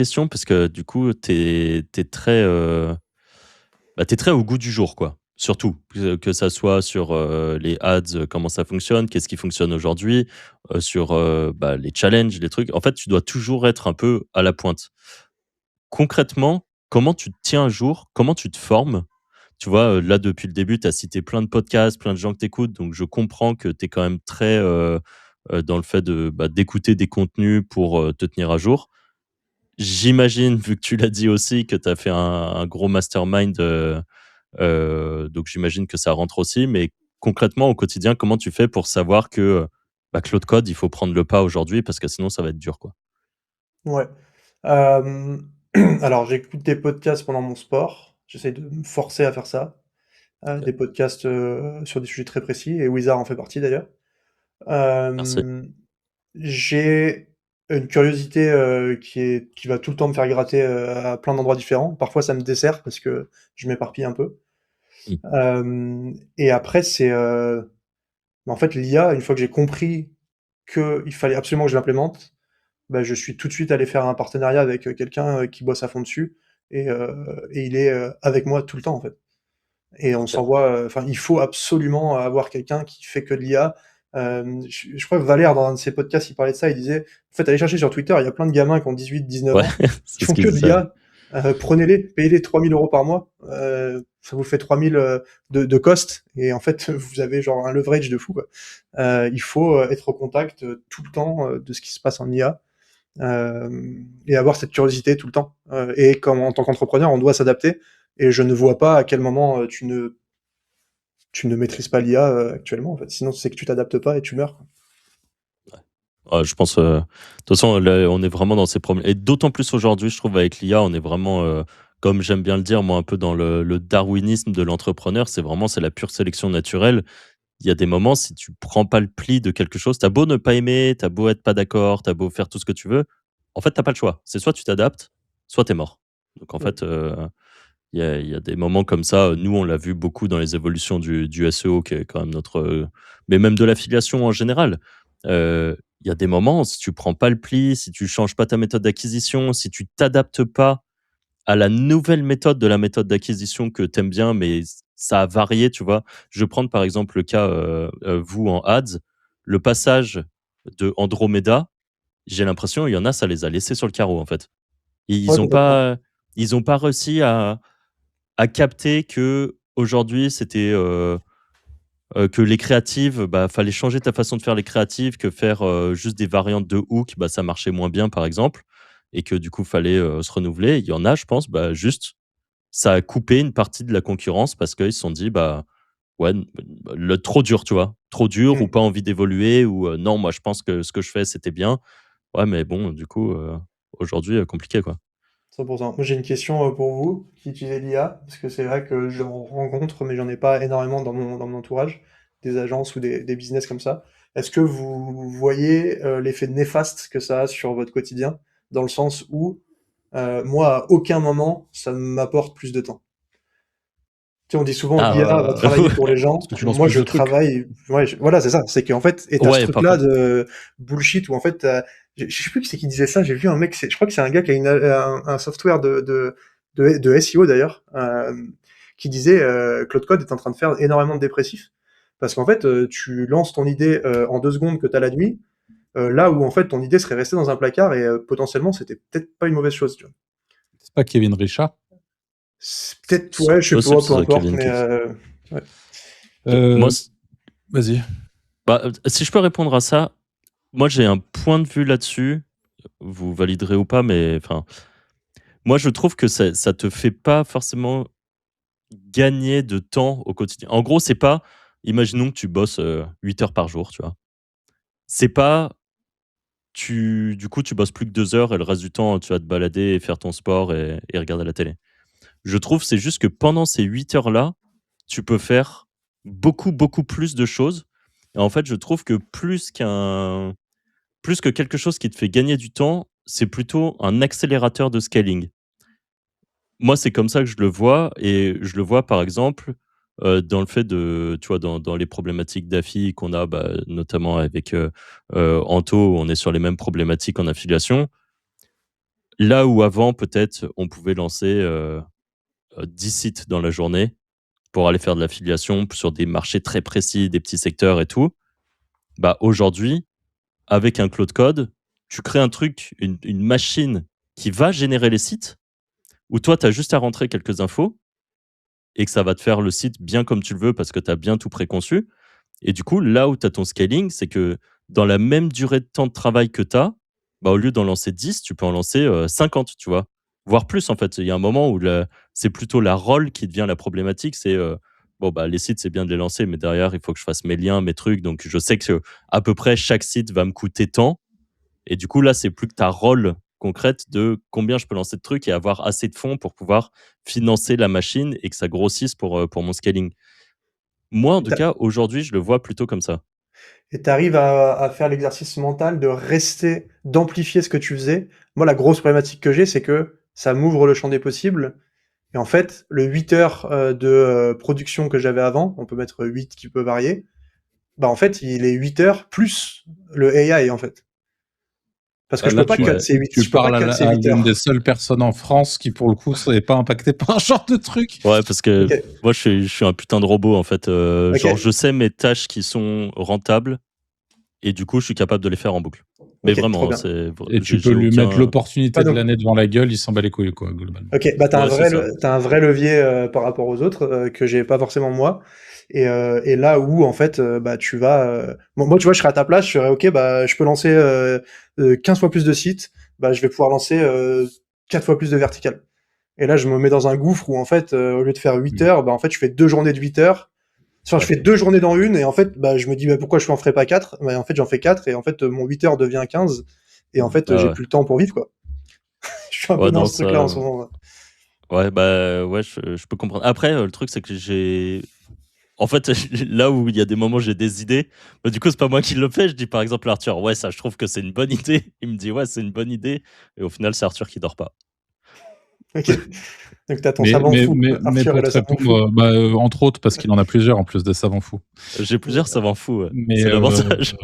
question parce que du coup, t'es très, tu très au goût du jour, quoi. Surtout, que ça soit sur, les ads, comment ça fonctionne, qu'est-ce qui fonctionne aujourd'hui, sur, les challenges, les trucs. En fait, tu dois toujours être un peu à la pointe. Concrètement, comment tu te tiens à jour? Comment tu te formes? Tu vois, là, depuis le début, tu as cité plein de podcasts, plein de gens que tu écoutes, donc je comprends que tu es quand même très, dans le fait de, d'écouter des contenus pour, te tenir à jour. J'imagine, vu que tu l'as dit aussi, que tu as fait un gros mastermind, donc j'imagine que ça rentre aussi. Mais concrètement, au quotidien, comment tu fais pour savoir que, Claude Code, il faut prendre le pas aujourd'hui parce que sinon ça va être dur, quoi? Ouais. Alors j'écoute des podcasts pendant mon sport. J'essaie de me forcer à faire ça. OK, Des podcasts, sur des sujets très précis et Wizard en fait partie d'ailleurs. merci. Hem, j'ai une curiosité, qui va tout le temps me faire gratter, à plein d'endroits différents. Parfois ça me dessert parce que je m'éparpille un peu. Mmh. Et après en fait l'IA, une fois que j'ai compris qu'il fallait absolument que je l'implémente, bah, je suis tout de suite allé faire un partenariat avec, quelqu'un, qui bosse à fond dessus et il est, avec moi tout le temps, en fait. Et on OK. s'envoie, enfin, il faut absolument avoir quelqu'un qui fait que de l'IA. Je crois que Valère, dans un de ses podcasts, il parlait de ça, il disait: «En fait, allez chercher sur Twitter, il y a plein de gamins qui ont 18-19 Ouais, ans, qui c'est ce font qu'il que de disait, ouais. l'IA, prenez-les, payez-les 3 000 € par mois, ça vous fait 3 000, de cost et en fait, vous avez genre un leverage de fou, quoi». Il faut, être au contact, tout le temps, de ce qui se passe en IA. Et avoir cette curiosité tout le temps. Et comme en tant qu'entrepreneur, on doit s'adapter. Et je ne vois pas à quel moment tu ne maîtrises pas l'IA actuellement. En fait. Sinon, c'est que tu t'adaptes pas et tu meurs. Quoi. Je pense, de toute façon, là, on est vraiment dans ces problèmes et d'autant plus aujourd'hui, je trouve, avec l'IA, on est vraiment, comme j'aime bien le dire, moi, un peu dans le darwinisme de l'entrepreneur. C'est la pure sélection naturelle. Il y a des moments, si tu prends pas le pli de quelque chose, tu as beau ne pas aimer, tu as beau être pas d'accord, tu as beau faire tout ce que tu veux, en fait, tu as pas le choix. C'est soit tu t'adaptes, soit tu es mort. Donc en Mm. fait, il y a des moments comme ça, nous, on l'a vu beaucoup dans les évolutions du SEO qui est quand même notre, mais même de l'affiliation en général. Il y a des moments, si tu prends pas le pli, si tu changes pas ta méthode d'acquisition, si tu t'adaptes pas à la nouvelle méthode de la méthode d'acquisition que tu aimes bien, mais ça a varié, tu vois? Je vais prendre par exemple le cas, vous en ads, le passage de Andromeda, j'ai l'impression, il y en a, ça les a laissés sur le carreau, en fait. Et Ouais, complètement. ils ont pas réussi à capter qu'aujourd'hui, c'était, que les créatives, fallait changer ta façon de faire les créatives, que faire, juste des variantes de hook, ça marchait moins bien, par exemple, et que du coup, fallait, se renouveler. Il y en a, je pense, juste, ça a coupé une partie de la concurrence parce qu'ils se sont dit: ouais, le trop dur, tu vois? Trop dur ou Mm. pas envie d'évoluer ou, non, moi, je pense que ce que je fais, c'était bien. Ouais, mais bon, du coup, aujourd'hui, compliqué, quoi. 100%. Moi, j'ai une question pour vous qui utilisez l'IA, parce que c'est vrai que j'en rencontre, mais j'en ai pas énormément dans mon entourage, des agences ou des business comme ça. Est-ce que vous voyez l'effet néfaste que ça a sur votre quotidien, dans le sens où moi, à aucun moment, ça m'apporte plus de temps. Tu sais, on dit souvent l'IA va Ah, travailler pour les Parce gens. que tu lances Moi, plus je de trucs. travaille. Ouais, voilà, c'est ça. C'est qu'en fait, et t'as ce ouais, par truc-là contre, de bullshit où en fait, je sais plus qui c'est qui disait ça. J'ai vu un mec. Je crois que c'est un gars qui a un software de SEO d'ailleurs, qui disait Claude Code est en train de faire énormément de dépressifs parce qu'en fait, tu lances ton idée en 2 secondes que t'as la nuit, là où en fait ton idée serait restée dans un placard et potentiellement c'était peut-être pas une mauvaise chose. Tu vois. C'est pas Kevin Richard. C'est peut-être c'est ouais, je sais possible, pas, ce peu soit importe, Kevin mais Kelly. ouais. Moi, Euh, Vas-y. si je peux répondre à ça, moi, j'ai un point de vue là-dessus. Vous validerez ou pas, mais enfin, moi, je trouve que ça te fait pas forcément gagner de temps au quotidien. En gros, c'est pas, imaginons que tu bosses 8 heures par jour, tu vois. C'est pas, du coup, tu bosses plus que 2 heures et le reste du temps, tu vas te balader et faire ton sport et regarder la télé. Je trouve, c'est juste que pendant ces 8 heures-là, tu peux faire beaucoup, beaucoup plus de choses. Et en fait, je trouve que plus que quelque chose qui te fait gagner du temps, c'est plutôt un accélérateur de scaling. Moi, c'est comme ça que je le vois et je le vois, par exemple, dans le fait de tu vois, dans les problématiques d'affi qu'on a, notamment avec, Anto, on est sur les mêmes problématiques en affiliation. Là où avant, peut-être, on pouvait lancer 10 sites dans la journée pour aller faire de l'affiliation sur des marchés très précis, des petits secteurs et tout. Bah, aujourd'hui, avec un Cloud Code, tu crées un truc, une machine qui va générer les sites, où toi, tu as juste à rentrer quelques infos et que ça va te faire le site bien comme tu le veux parce que tu as bien tout préconçu. Et du coup, là où tu as ton scaling, c'est que dans la même durée de temps de travail que tu as, bah, au lieu d'en lancer 10, tu peux en lancer 50, tu vois. Voire plus, en fait. Il y a un moment où c'est plutôt la rôle qui devient la problématique. C'est, bon, bah, les sites, c'est bien de les lancer, mais derrière, il faut que je fasse mes liens, mes trucs. Donc, je sais que à peu près chaque site va me coûter tant. Et du coup, là, c'est plus que ta rôle concrète de combien je peux lancer de trucs et avoir assez de fonds pour pouvoir financer la machine et que ça grossisse pour mon scaling. Moi, en Et tout cas, aujourd'hui, je le vois plutôt comme ça. tu arrives à faire l'exercice mental de rester, d'amplifier ce que tu faisais. Moi, la grosse problématique que j'ai, c'est que ça m'ouvre le champ des possibles. Et en fait, le 8 heures de production que j'avais avant, on peut mettre 8 qui peut varier, bah en fait, il est 8 heures plus le AI en fait. Parce que je Là, peux pas cut ces 8, tu je peux pas parles cut ces à 8 l'une des heures. seules personnes en France qui, pour le coup, serait pas impactée par un genre de truc. Ouais, parce que Ok, moi, je suis un putain de robot, en fait. Genre, je ok, sais mes tâches qui sont rentables et du coup, je suis capable de les faire en boucle. Mais ok, trop vraiment, hein, bien. Et tu peux j'ai lui mettre aucun. l'opportunité Ah de donc, l'année devant la gueule, il s'en bat les couilles, quoi, globalement. ok, bah Ouais, c'est ça. t'as un vrai levier par rapport aux autres que j'ai pas forcément moi. Et là où en fait, bah tu vas, moi tu vois, je serais à ta place, je serais ok, bah je peux lancer 15 fois plus de sites, bah je vais pouvoir lancer 4 fois plus de vertical. Et là, je me mets dans un gouffre où en fait, au lieu de faire 8 heures, bah en fait, je fais 2 journées de 8 heures. Enfin, je Ouais. fais 2 journées dans une, et en fait, bah je me dis, bah pourquoi je n'en ferais pas 4? Mais en fait, j'en fais 4, et en fait, mon 8 heures devient 15, et en fait, Ah j'ai ouais. plus le temps pour vivre, quoi. Je suis un peu Ouais, dans non, ce truc-là en ce ça. moment. Ouais, bah, ouais, je peux comprendre. Après, le truc, c'est que j'ai. En fait, là où il y a des moments où j'ai des idées, bah, du coup, c'est pas moi qui le fais. Je dis par exemple à Arthur, ouais, ça, je trouve que c'est une bonne idée. Il me dit, ouais, c'est une bonne idée. Et au final, c'est Arthur qui dort pas. Ok. Donc t'as ton savant fou, Mais Arthur et pour le te savant fou. répondre, entre autres, parce qu'il en a plusieurs en plus des savants fous. J'ai plusieurs savants fous, ouais. Mais, C'est l'avantage.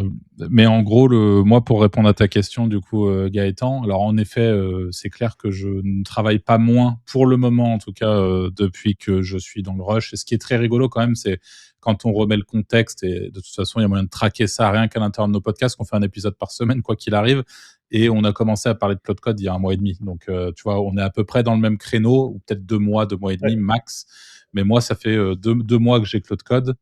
mais en gros, moi, pour répondre à ta question, du coup, Gaëtan, alors en effet, c'est clair que je ne travaille pas moins, pour le moment en tout cas, depuis que je suis dans le rush. Et ce qui est très rigolo quand même, c'est quand on remet le contexte, et de toute façon, il y a moyen de traquer ça rien qu'à l'intérieur de nos podcasts, qu'on fait un épisode par semaine, quoi qu'il arrive. Et on a commencé à parler de Cloud Code il y a 1 mois et demi. Donc, tu vois, on est à peu près dans le même créneau, ou peut-être 2 mois et demi Ouais. max. Mais moi, ça fait 2 mois que j'ai Cloud Code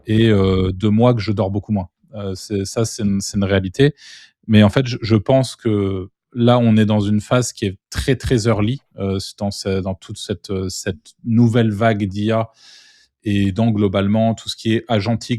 et 2 mois que je dors beaucoup moins. C'est une réalité. Mais en fait, je pense que là, on est dans une phase qui est très, très early dans toute cette nouvelle vague d'IA et dans globalement tout ce qui est agentique